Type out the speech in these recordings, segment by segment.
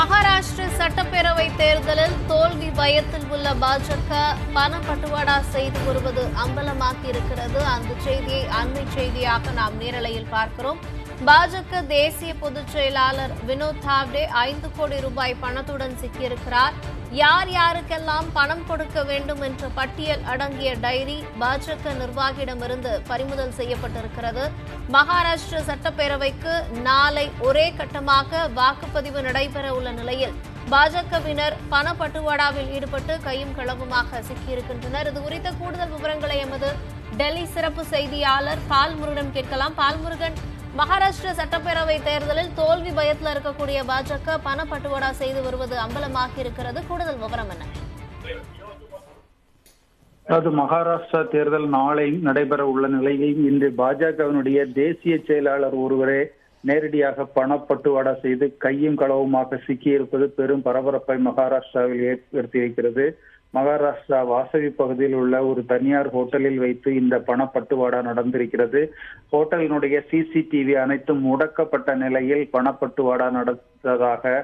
மகாராஷ்டிர சட்டப்பேரவை தேர்தலில் தோல்வி பயத்தில் உள்ள பாஜக பணப்பட்டுவாடா செய்து வருவது அம்பலமாக்கியிருக்கிறது. அந்த செய்தியை அண்மை செய்தியாக நாம் நேரலையில் பார்க்கிறோம். பாஜக தேசிய பொதுச் செயலாளர் வினோத் தாவ்டே 5 கோடி ரூபாய் பணத்துடன் சிக்கியிருக்கிறார். யார் யாருக்கெல்லாம் பணம் கொடுக்க வேண்டும் என்ற பட்டியல் அடங்கிய டைரி பாஜக நிர்வாகியிடமிருந்து பறிமுதல் செய்யப்பட்டிருக்கிறது. மகாராஷ்டிர சட்டப்பேரவைக்கு நாளை ஒரே கட்டமாக வாக்குப்பதிவு நடைபெற உள்ள நிலையில் பாஜகவினர் பணப்பட்டுவாடாவில் ஈடுபட்டு கையும் களவுமாக சிக்கியிருக்கின்றனர். இது குறித்த கூடுதல் விவரங்களை எமது டெல்லி சிறப்பு செய்தியாளர் பால்முருகன் கேட்கலாம். பால்முருகன், மகாராஷ்டிர சட்டப்பேரவை தேர்தலில் தோல்வி பயத்தில் இருக்கக்கூடிய பாஜக பணப்பட்டுவாடா செய்து வருவது அம்பலமாகி இருக்கிறது. கூடுதல் விவரம் என்ன? அதாவது மகாராஷ்டிரா தேர்தல் நாளை நடைபெற உள்ள நிலையில் இன்று பாஜகவினுடைய தேசிய செயலாளர் ஒருவரே நேரடியாக பணப்பட்டுவாடா செய்து கையும் களவுமாக சிக்கியிருப்பது பெரும் பரபரப்பை மகாராஷ்டிராவில் ஏற்படுத்தியிருக்கிறது. மகாராஷ்டிரா வாசவி பகுதியில் உள்ள ஒரு தனியார் ஹோட்டலில் வைத்து இந்த பணப்பட்டுவாடா நடந்திருக்கிறது. ஹோட்டலினுடைய சிசிடிவி அனைத்தும் முடக்கப்பட்ட நிலையில் பணப்பட்டுவாடா நடந்ததாக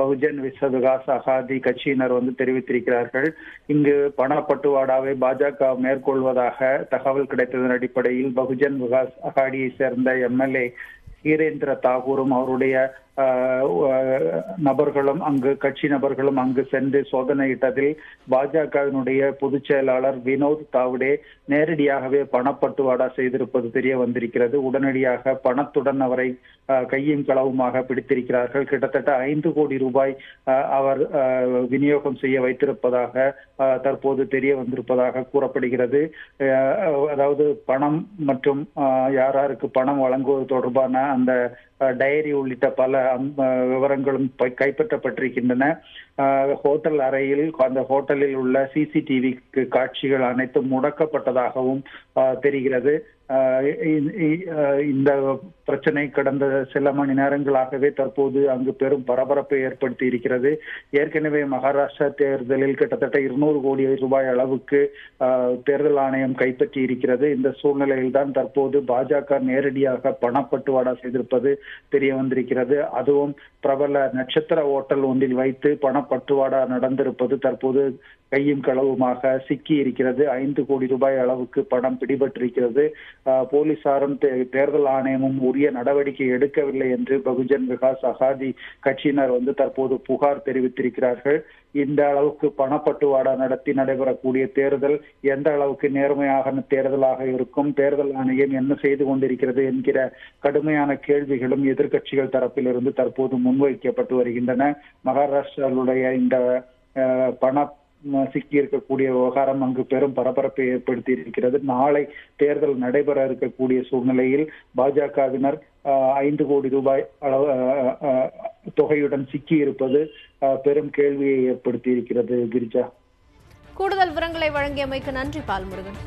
பகுஜன் விகாஸ் அகாதி கட்சியினர் தெரிவித்திருக்கிறார்கள். இங்கு பணப்பட்டுவாடாவை பாஜக மேற்கொள்வதாக தகவல் கிடைத்ததன் அடிப்படையில் பகுஜன் விகாஸ் அகாடியை சேர்ந்த எம்எல்ஏ ஹீரேந்திர தாகூரும் அவருடைய நபர்களும் கட்சி நபர்களும் அங்கு சென்று சோதனையிட்டதில் பாஜகவினுடைய பொதுச் செயலாளர் வினோத் தாவ்டே நேரடியாகவே பணப்பட்டுவாடா செய்திருப்பது தெரிய வந்திருக்கிறது. உடனடியாக பணத்துடன் அவரை கையும் களவுமாக பிடித்திருக்கிறார்கள். கிட்டத்தட்ட 5 கோடி ரூபாய் அவர் விநியோகம் செய்ய வைத்திருப்பதாக தற்போது தெரிய வந்திருப்பதாக கூறப்படுகிறது. அதாவது பணம் மற்றும் யாராருக்கு பணம் வழங்குவது தொடர்பான அந்த டைரி உள்ளிட்ட பல விவரங்களும் கைப்பற்றப்பட்டிருக்கின்றன. ஹோட்டல் அறையில் அந்த ஹோட்டலில் உள்ள சிசிடிவி காட்சிகள் அனைத்தும் முடக்கப்பட்டதாகவும் தெரிகிறது. இந்த பிரச்சனை கடந்த சில மணி நேரங்களாகவே தற்போது அங்கு பெரும் பரபரப்பை ஏற்படுத்தி இருக்கிறது. ஏற்கனவே மகாராஷ்டிரா தேர்தலில் கிட்டத்தட்ட 200 கோடி ரூபாய் அளவுக்கு தேர்தல் ஆணையம் கைப்பற்றி இருக்கிறது. இந்த சூழ்நிலையில் தான் தற்போது பாஜக நேரடியாக பணப்பட்டுவாடா செய்திருப்பது தெரிய வந்திருக்கிறது. அதுவும் பிரபல நட்சத்திர ஓட்டல் ஒன்றில் வைத்து பணப்பட்டுவாடா நடந்திருப்பது தற்போது கையும் களவுமாக சிக்கி இருக்கிறது. 5 கோடி ரூபாய் அளவுக்கு பணம் பிடிபட்டிருக்கிறது. போலீசாரும் தேர்தல் ஆணையமும் உரிய நடவடிக்கை எடுக்கவில்லை என்று பகுஜன் விகாஸ் அகாதி கட்சியினர் தற்போது புகார் தெரிவித்திருக்கிறார்கள். இந்த அளவுக்கு பணப்பட்டுவாடா நடத்தி நடைபெறக்கூடிய தேர்தல் எந்த அளவுக்கு நேர்மையாக தேர்தலாக இருக்கும், தேர்தல் ஆணையம் என்ன செய்து கொண்டிருக்கிறது என்கிற கடுமையான கேள்விகளும் எதிர்கட்சிகள் தரப்பிலிருந்து தற்போது முன்வைக்கப்பட்டு வருகின்றன. மகாராஷ்டிராவுடைய இந்த பண சிக்கி இருக்கக்கூடிய விவகாரம் அங்கு பெரும் பரபரப்பை ஏற்படுத்தி இருக்கிறது. நாளை தேர்தல் நடைபெற இருக்கக்கூடிய சூழ்நிலையில் பாஜகவினர் 5 கோடி ரூபாய் அளவு தொகையுடன் சிக்கி இருப்பது பெரும் கேள்வியை ஏற்படுத்தி இருக்கிறது. கிரிஜா, கூடுதல் விவரங்களை வழங்கியமைக்கு நன்றி பால்முருகன்.